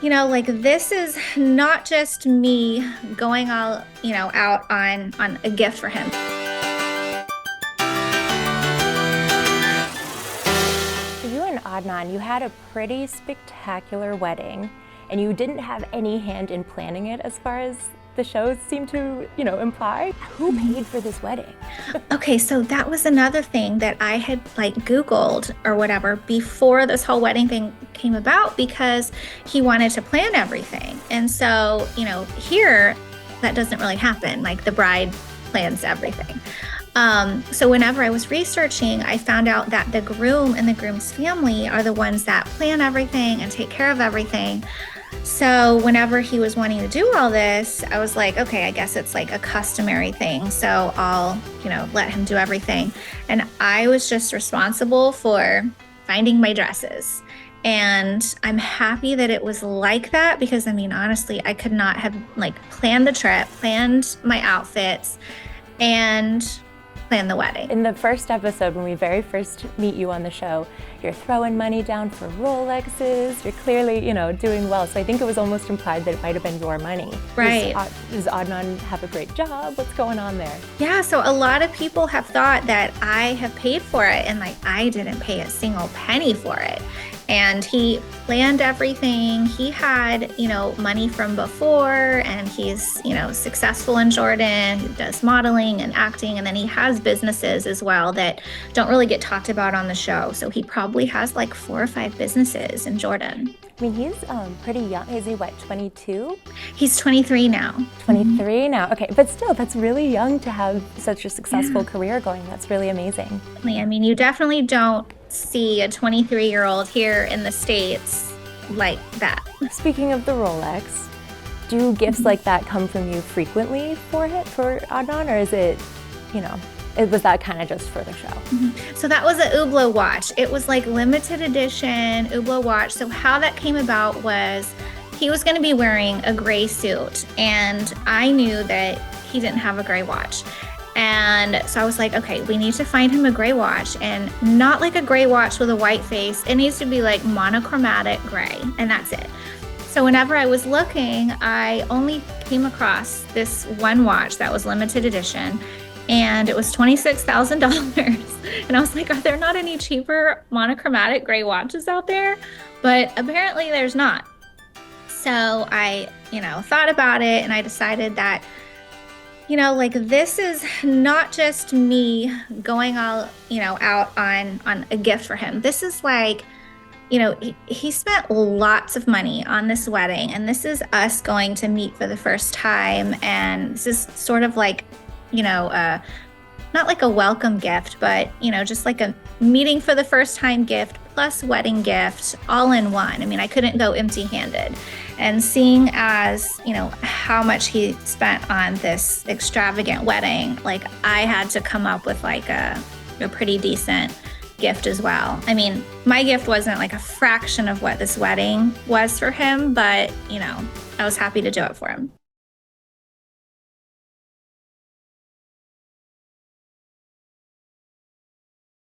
Like this is not just me going all, out on a gift for him. For you and Adnan, you had a pretty spectacular wedding, and you didn't have any hand in planning it as far as the shows seem to, imply. Who paid for this wedding? Okay, so that was another thing that I had Googled or whatever before this whole wedding thing came about because he wanted to plan everything. And so, here that doesn't really happen. Like the bride plans everything. So whenever I was researching, I found out that the groom and the groom's family are the ones that plan everything and take care of everything. So whenever he was wanting to do all this, I was like, okay, I guess it's like a customary thing. So I'll, let him do everything. And I was just responsible for finding my dresses. And I'm happy that it was like that because honestly, I could not have planned the trip, planned my outfits, and plan the wedding. In the first episode, when we very first meet you on the show, you're throwing money down for Rolexes. You're clearly, doing well. So I think it was almost implied that it might have been your money. Right. Does Adnan have a great job? What's going on there? Yeah, so a lot of people have thought that I have paid for it and I didn't pay a single penny for it. And he planned everything. He had, money from before, and he's, successful in Jordan. He does modeling and acting, and then he has businesses as well that don't really get talked about on the show. So he probably has 4 or 5 businesses in Jordan. He's pretty young. Is he, 22? He's 23 now. 23 now. Okay, but still, that's really young to have such a successful career going. That's really amazing. You definitely don't see a 23-year-old here in the States like that. Speaking of the Rolex, do gifts like that come from you frequently for Adnan, or is it, was that kind of just for the show? So that was a Hublot watch. It was limited edition Hublot watch. So how that came about was he was going to be wearing a gray suit, and I knew that he didn't have a gray watch. And so I was like, okay, we need to find him a gray watch, and not a gray watch with a white face. It needs to be monochromatic gray, and that's it. So whenever I was looking, I only came across this one watch that was limited edition, and it was $26,000. And I was like, are there not any cheaper monochromatic gray watches out there? But apparently there's not. So I, thought about it, and I decided that this is not just me going all, out on a gift for him. This is he spent lots of money on this wedding, and this is us going to meet for the first time. And this is sort of not a welcome gift, but, just a meeting for the first time gift plus wedding gift all in one. I couldn't go empty handed. And seeing as, how much he spent on this extravagant wedding, I had to come up with a pretty decent gift as well. My gift wasn't a fraction of what this wedding was for him, but, I was happy to do it for him.